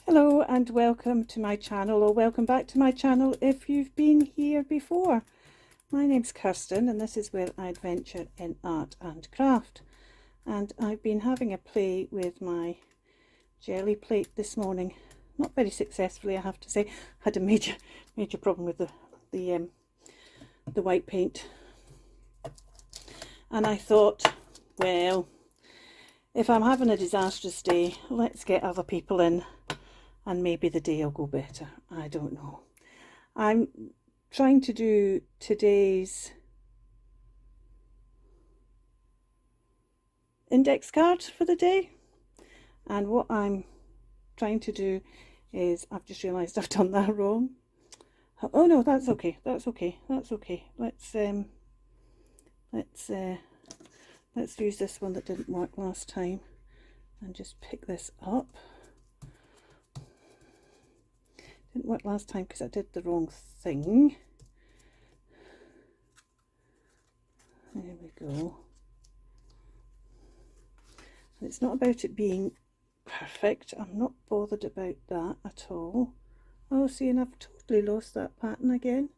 Hello and welcome to my channel, or welcome back to my channel if you've been here before. My name's Kirsten and this is where I adventure in art and craft. And I've been having a play with my jelly plate this morning. Not very successfully, I have to say. Had a major problem with the white paint. And I thought, well, if I'm having a disastrous day, let's get other people in and maybe the day will go better. I don't know. I'm trying to do today's index card for the day, and what I'm trying to do is, I've just realised I've done that wrong. Oh no, that's okay, that's okay, that's okay. Let's use this one that didn't work last time and just pick this up. Didn't work last time because I did the wrong thing. There we go. And it's not about it being perfect. I'm not bothered about that at all. Oh, see, and I've totally lost that pattern again.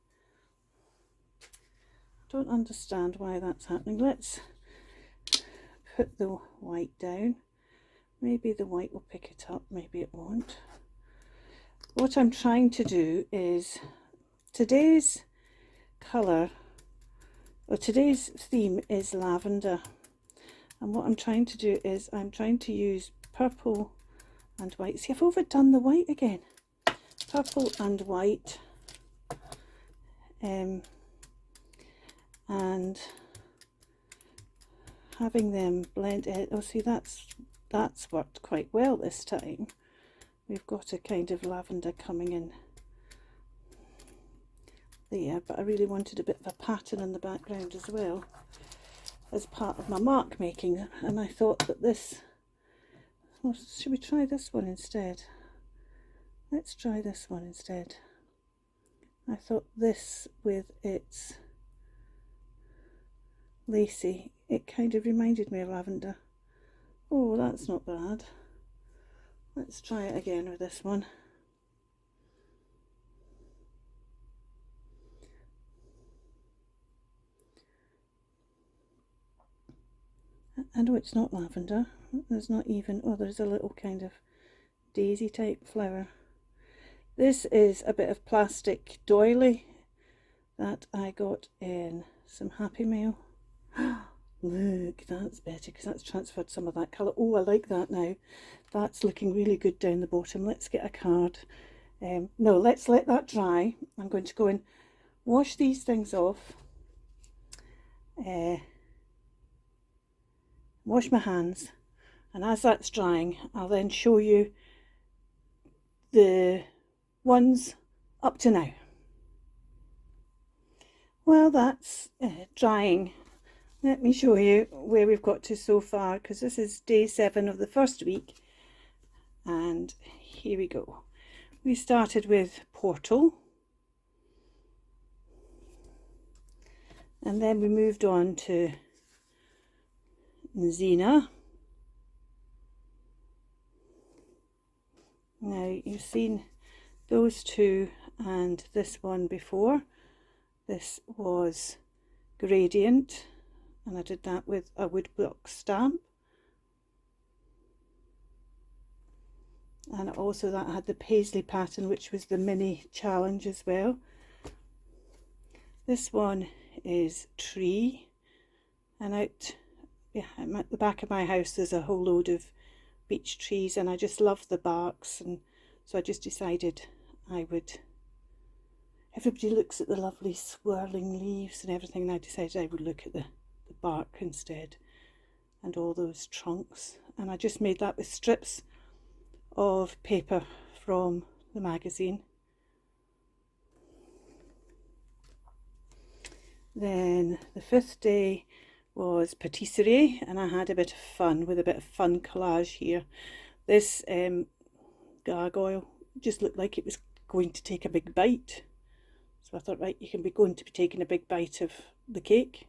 I don't understand why that's happening. Let's put the white down. Maybe the white will pick it up, maybe it won't. What I'm trying to do is, today's colour, or today's theme is lavender. And what I'm trying to do is, I'm trying to use purple and white. See, I've overdone the white again. Purple and white. And having them blend it. Oh, see, that's worked quite well this time. We've got a kind of lavender coming in there, but I really wanted a bit of a pattern in the background as well as part of my mark making, and I thought that this, well, should we try this one instead? Let's try this one instead. I thought this, with its lacy, it kind of reminded me of lavender. Oh, that's not bad. Let's try it again with this one. And oh, it's not lavender. There's not even, oh, there's a little kind of daisy type flower. This is a bit of plastic doily that I got in some Happy Mail. Look, that's better because that's transferred some of that colour. Oh, I like that now. That's looking really good down the bottom. Let's get a card. No, let's let that dry. I'm going to go and wash these things off. Wash my hands. And as that's drying, I'll then show you the ones up to now. Well, that's drying. Let me show you where we've got to so far, because this is day 7 of the first week. And here we go. We started with Portal. And then we moved on to Xena. Now, you've seen those two and this one before. This was Gradient, and I did that with a woodblock stamp. And also that had the paisley pattern, which was the mini challenge as well. This one is Tree, and at the back of my house there's a whole load of beech trees, and I just love the barks, and so I just decided I would, everybody looks at the lovely swirling leaves and everything, and I decided I would look at the bark instead, and all those trunks. And I just made that with strips of paper from the magazine. Then the 5th day was Patisserie, and I had a bit of fun with a bit of fun collage here. This gargoyle just looked like it was going to take a big bite, so I thought, right, you can be going to be taking a big bite of the cake.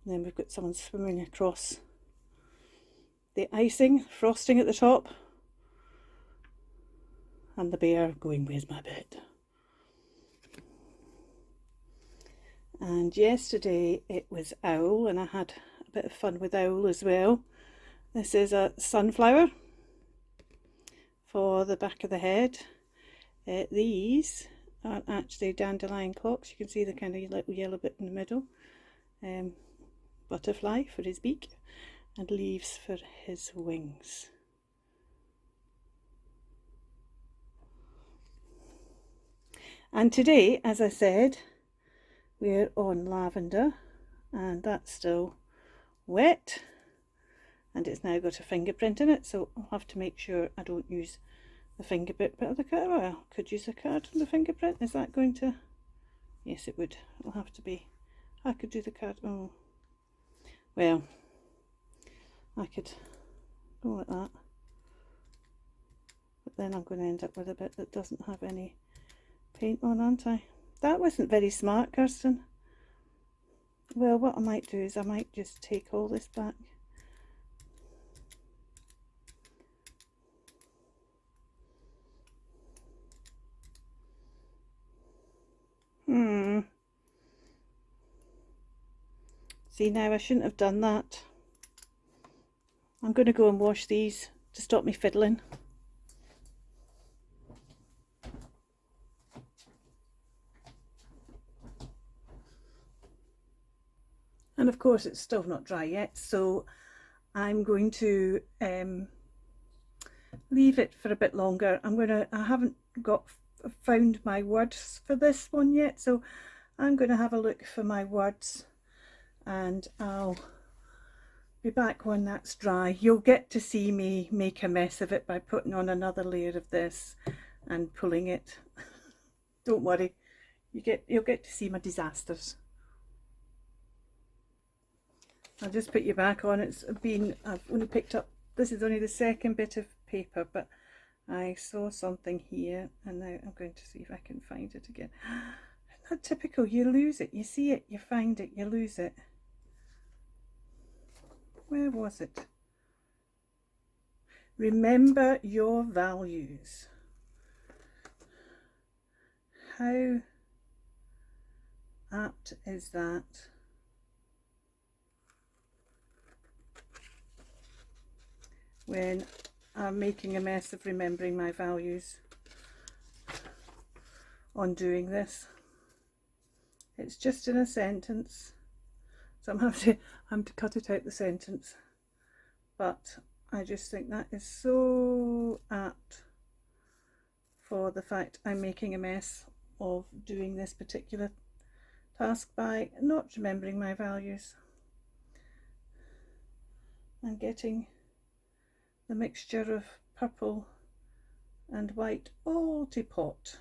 And then we've got someone swimming across the icing, frosting at the top. and the bear going, "Where's my bed?" And yesterday it was owl, and I had a bit of fun with owl as well. This is a sunflower for the back of the head. These are actually dandelion clocks. You can see the kind of little yellow bit in the middle. Butterfly for his beak, and leaves for his wings. And today, as I said, we're on lavender, and that's still wet, and it's now got a fingerprint in it, so I'll have to make sure I don't use the fingerprint of the card. Well, I could use a card from the fingerprint. Is that going to... Yes, it would. It'll have to be... I could do the card... Oh, well, I could go like that, but then I'm going to end up with a bit that doesn't have any paint on, aren't I? That wasn't very smart, Kirsten. Well, what I might do is I might just take all this back. See, now I shouldn't have done that. I'm going to go and wash these to stop me fiddling. And of course it's still not dry yet, so I'm going to leave it for a bit longer. I haven't found my words for this one yet, so I'm going to have a look for my words, and I'll be back when that's dry. You'll get to see me make a mess of it by putting on another layer of this and pulling it. Don't worry, you'll get to see my disasters. I'll just put you back on. I've only picked up, this is only the second bit of paper, but I saw something here, and now I'm going to see if I can find it again. Isn't that typical? You lose it, you see it, you find it, you lose it. Where was it? Remember your values. How apt is that? When I'm making a mess of remembering my values on doing this. It's just in a sentence, so I'm having to cut it out the sentence, but I just think that is so apt for the fact I'm making a mess of doing this particular task by not remembering my values and getting the mixture of purple and white all to pot.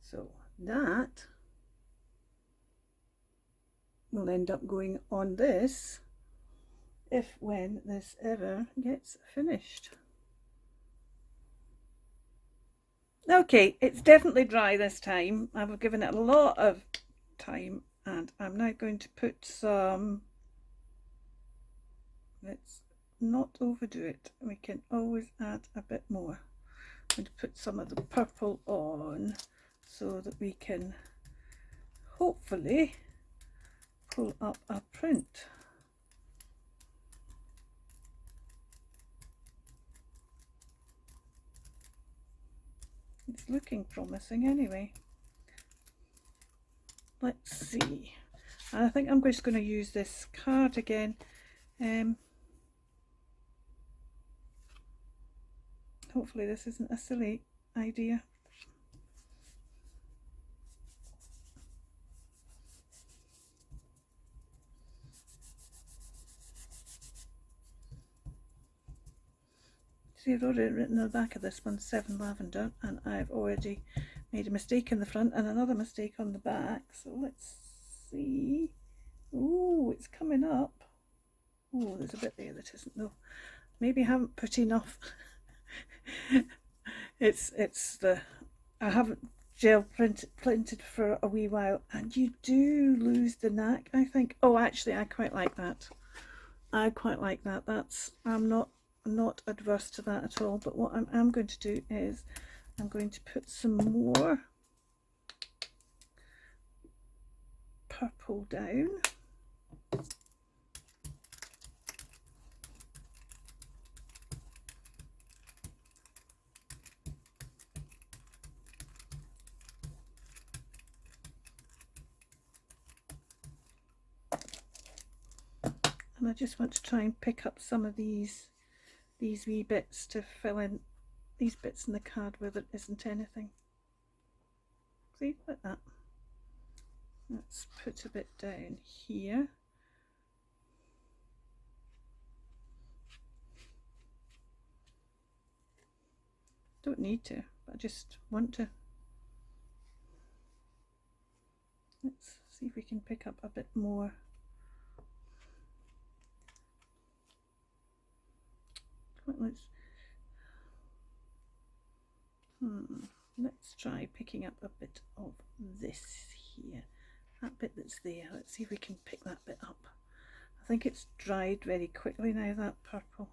So that will end up going on this when this ever gets finished. Okay, it's definitely dry this time. I've given it a lot of time, and I'm now going to put some... Let's not overdo it. We can always add a bit more. I'm going to put some of the purple on so that we can hopefully pull up a print. It's looking promising anyway. Let's see. I think I'm just going to use this card again. Hopefully this isn't a silly idea. See, I've already written on the back of this one 7 lavender, and I've already made a mistake in the front and another mistake on the back. So let's see. Oh, it's coming up. Oh, there's a bit there that isn't though. Maybe I haven't put enough. I haven't gel printed for a wee while, and you do lose the knack, I think. Oh, actually I quite like that. I quite like that. I'm not not adverse to that at all, but what I'm going to do is I'm going to put some more purple down. And I just want to try and pick up some of these wee bits to fill in these bits in the card where there isn't anything. See, like that. Let's put a bit down here. Don't need to, but I just want to. Let's see if we can pick up a bit more. Let's try picking up a bit of this here. That bit that's there. Let's see if we can pick that bit up. I think it's dried very quickly now, that purple.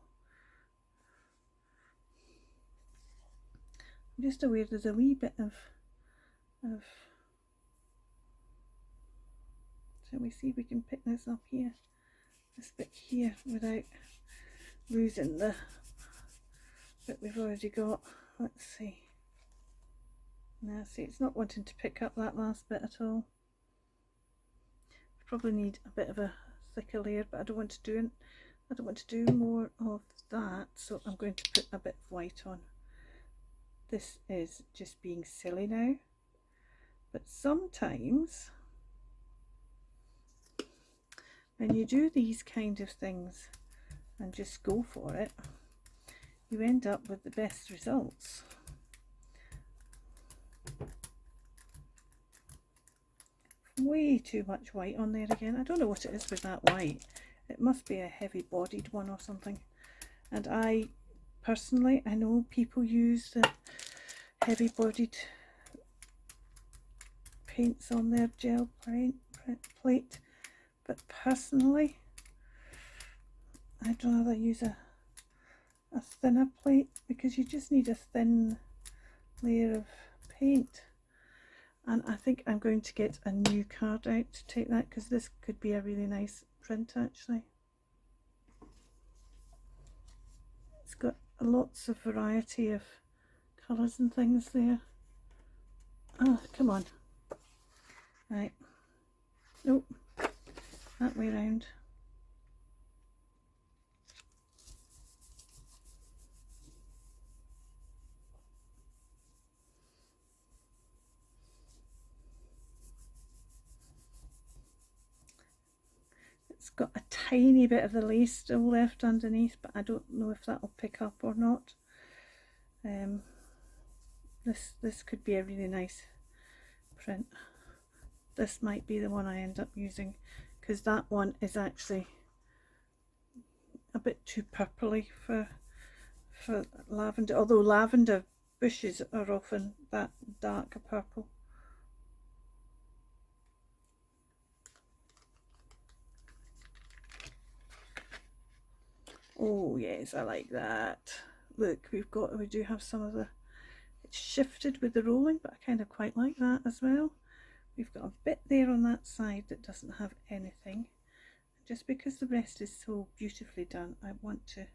I'm just aware there's a wee bit of shall we see if we can pick this up here, this bit here, without losing the bit we've already got. Let's see. Now see, it's not wanting to pick up that last bit at all. Probably need a bit of a thicker layer, but I don't want to do more of that, so I'm going to put a bit of white on. This is just being silly now, but sometimes when you do these kind of things and just go for it, you end up with the best results. Way too much white on there again. I don't know what it is with that white. It must be a heavy bodied one or something. And I personally, I know people use the heavy bodied paints on their gel plate, but personally I'd rather use a thinner plate, because you just need a thin layer of paint. And I think I'm going to get a new card out to take that, because this could be a really nice print actually. It's got lots of variety of colours and things there. Oh, come on. Right. Nope. That way round. It's got a tiny bit of the lace still left underneath, but I don't know if that will pick up or not. This could be a really nice print. This might be the one I end up using, because that one is actually a bit too purpley for lavender, although lavender bushes are often that darker purple. Oh yes, I like that. Look, we do have some of the, it's shifted with the rolling, but I kind of quite like that as well. We've got a bit there on that side that doesn't have anything. Just because the rest is so beautifully done, I want to,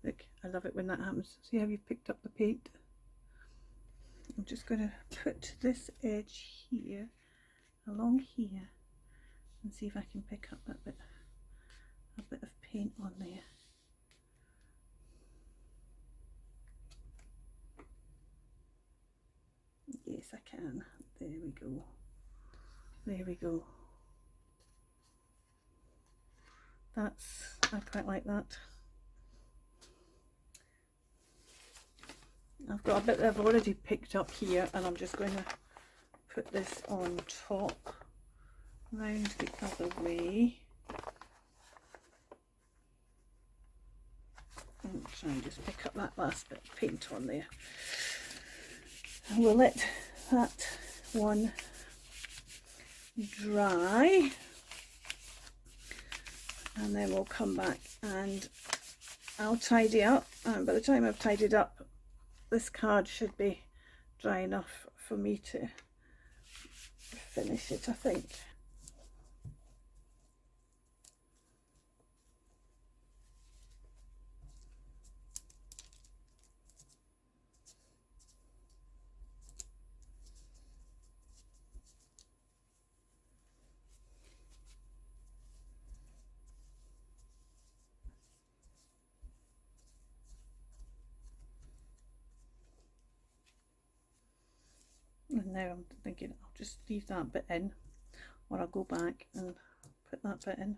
look, I love it when that happens. See how you've picked up the paint? I'm just going to put this edge here, along here, and see if I can pick up that bit, a bit of paint on there. Yes, I can. There we go. There we go. I quite like that. I've got a bit that I've already picked up here, and I'm just going to put this on top, round the other way, and try and just pick up that last bit of paint on there. And we'll let that one dry, and then we'll come back and I'll tidy up, and by the time I've tidied up, this card should be dry enough for me to finish it, I think. And now I'm thinking I'll just leave that bit in, or I'll go back and put that bit in.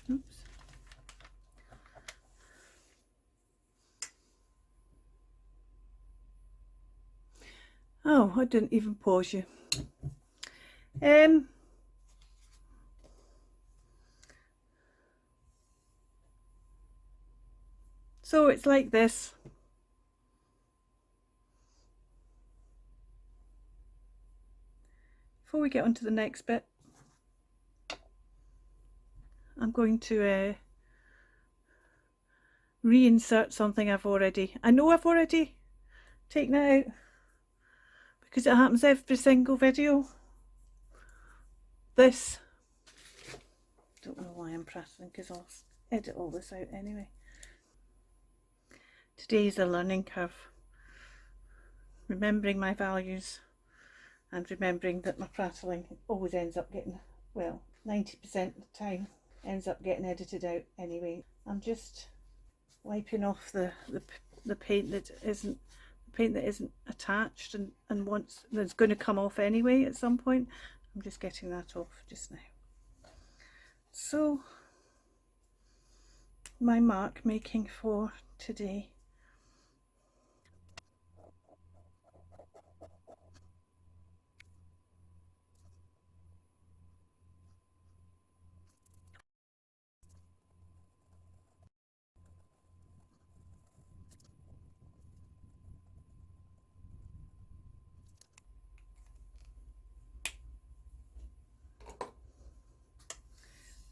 Oops. Oh, I didn't even pause you. So it's like this. Before we get on to the next bit, I'm going to reinsert something I know I've already taken it out, because it happens every single video. This, don't know why I'm pressing, because I'll edit all this out anyway. Today's a learning curve, remembering my values and remembering that my prattling always ends up getting, well, 90% of the time ends up getting edited out anyway. I'm just wiping off the paint that isn't, the paint that isn't attached and wants, that's going to come off anyway at some point. I'm just getting that off just now. So my mark making for today.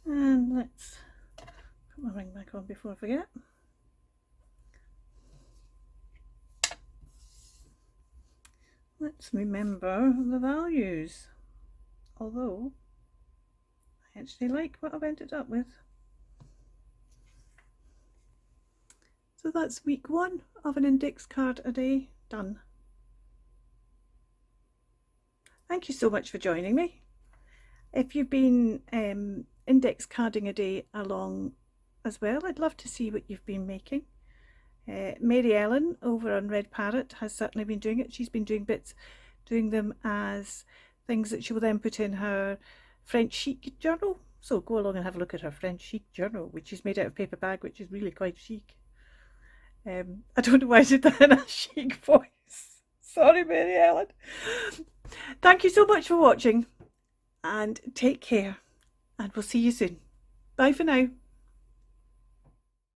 And let's put my ring back on before I forget. Let's remember the values, although I actually like what I've ended up with. So that's week 1 of an index card a day done. Thank you so much for joining me. If you've been index carding a day along as well, I'd love to see what you've been making. Mary Ellen over on Red Parrot has certainly been doing it. She's been doing bits, doing them as things that she will then put in her French chic journal. So go along and have a look at her French chic journal, which is made out of paper bag, which is really quite chic. I don't know why I did that in a chic voice. Sorry, Mary Ellen. Thank you so much for watching, and take care, and we'll see you soon. Bye for now.